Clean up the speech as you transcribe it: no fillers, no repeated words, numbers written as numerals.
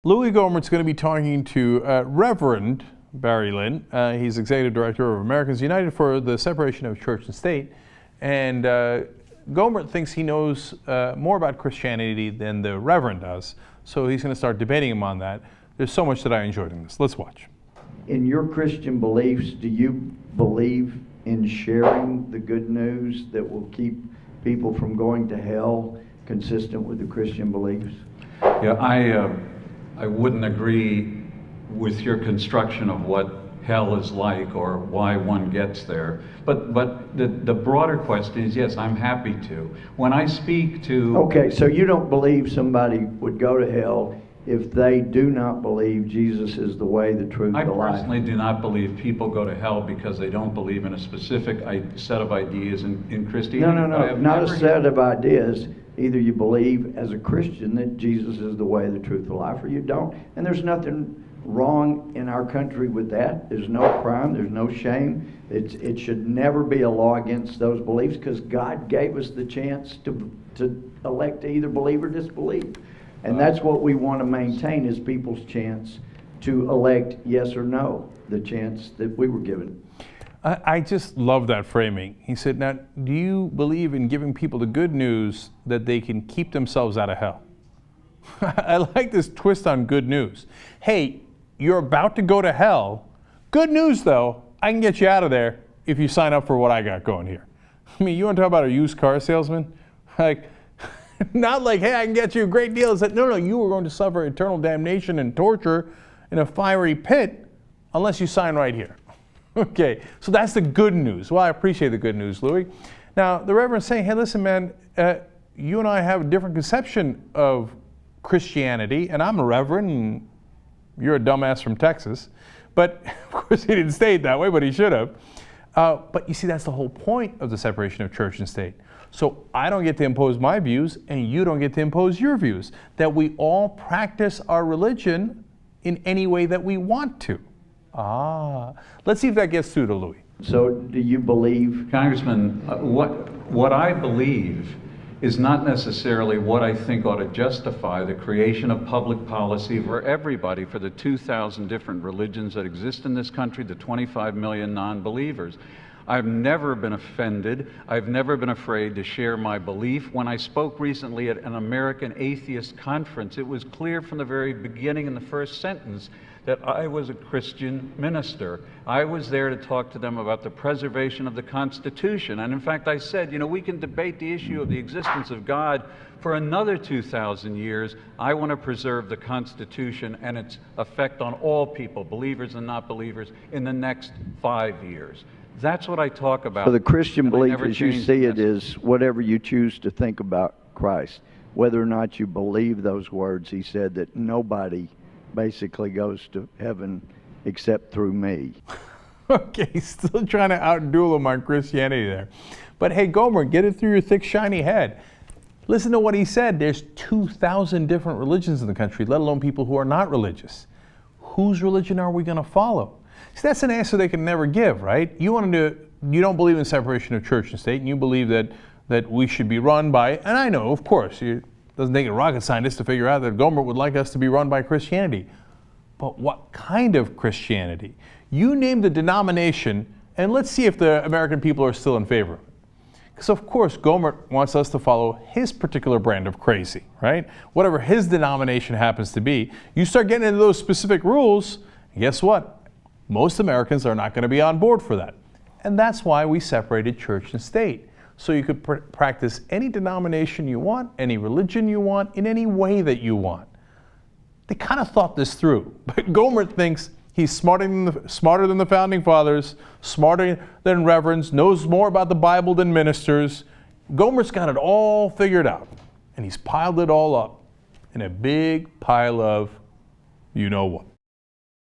Louie Gohmert's going to be talking to Reverend Barry Lynn. He's Executive Director of Americans United for the Separation of Church and State. And Gohmert thinks he knows more about Christianity than the Reverend does. So he's going to start debating him on that. There's so much that I enjoyed in this. Let's watch. In your Christian beliefs, do you believe in sharing the good news that will keep people from going to hell, consistent with the Christian beliefs? Yeah, I wouldn't agree with your construction of what hell is like or why one gets there. But the broader question is, yes, I'm happy to. When I speak to... Okay, so you don't believe somebody would go to hell if they do not believe Jesus is the way, the truth, the life? I personally do not believe people go to hell because they don't believe in a specific set of ideas in Christianity. No, not a set of ideas. Either you believe as a Christian that Jesus is the way, the truth, the life, or you don't. And there's nothing wrong in our country with that. There's no crime. There's no shame. It should never be a law against those beliefs because God gave us the chance to elect to either believe or disbelieve. And that's what we want to maintain is people's chance to elect yes or no, the chance that we were given. I just love that framing. He said, now, do you believe in giving people the good news that they can keep themselves out of hell? I like this twist on good news. Hey, you're about to go to hell. Good news, though, I can get you out of there if you sign up for what I got going here. I mean, you want to talk about a used car salesman? Like, not like, hey, I can get you a great deal. It's like, no, you are going to suffer eternal damnation and torture in a fiery pit unless you sign right here. Okay, so that's the good news. Well, I appreciate the good news, Louie. Now, the Reverend's saying, hey, listen, man, you and I have a different conception of Christianity, and I'm a Reverend, and you're a dumbass from Texas. But, of course, he didn't say it that way, but he should have. But you see, that's the whole point of the separation of church and state. So I don't get to impose my views, and you don't get to impose your views. That we all practice our religion in any way that we want to. Let's see if that gets through to Louie. So do you believe... Congressman, what I believe is not necessarily what I think ought to justify the creation of public policy for everybody, for the 2,000 different religions that exist in this country, the 25 million non-believers. I've never been offended. I've never been afraid to share my belief. When I spoke recently at an American atheist conference, it was clear from the very beginning in the first sentence that I was a Christian minister. I was there to talk to them about the preservation of the Constitution. And in fact, I said, we can debate the issue of the existence of God for another 2,000 years. I want to preserve the Constitution and its effect on all people, believers and not believers, in the next 5 years. That's what I talk about. So the Christian belief, as you see it, is whatever you choose to think about Christ. Whether or not you believe those words, he said that nobody basically goes to heaven except through me. Okay, still trying to outduel him on Christianity there. But hey, Gohmert, get it through your thick, shiny head. Listen to what he said. There's 2,000 different religions in the country, let alone people who are not religious. Whose religion are we going to follow? See, that's an answer they can never give, right? You don't believe in separation of church and state, and you believe that we should be run by, and I know, of course, it doesn't take a rocket scientist to figure out that Gohmert would like us to be run by Christianity. But what kind of Christianity? You name the denomination, and let's see if the American people are still in favor of it. Because, of course, Gohmert wants us to follow his particular brand of crazy, right? Whatever his denomination happens to be. You start getting into those specific rules, and guess what? Most Americans are not going to be on board for that. And that's why we separated church and state. So you could practice any denomination you want, any religion you want, in any way that you want. They kind of thought this through. But Gohmert thinks he's smarter than the Founding Fathers, smarter than reverends, knows more about the Bible than ministers. Gohmert's got it all figured out. And he's piled it all up in a big pile of you know what.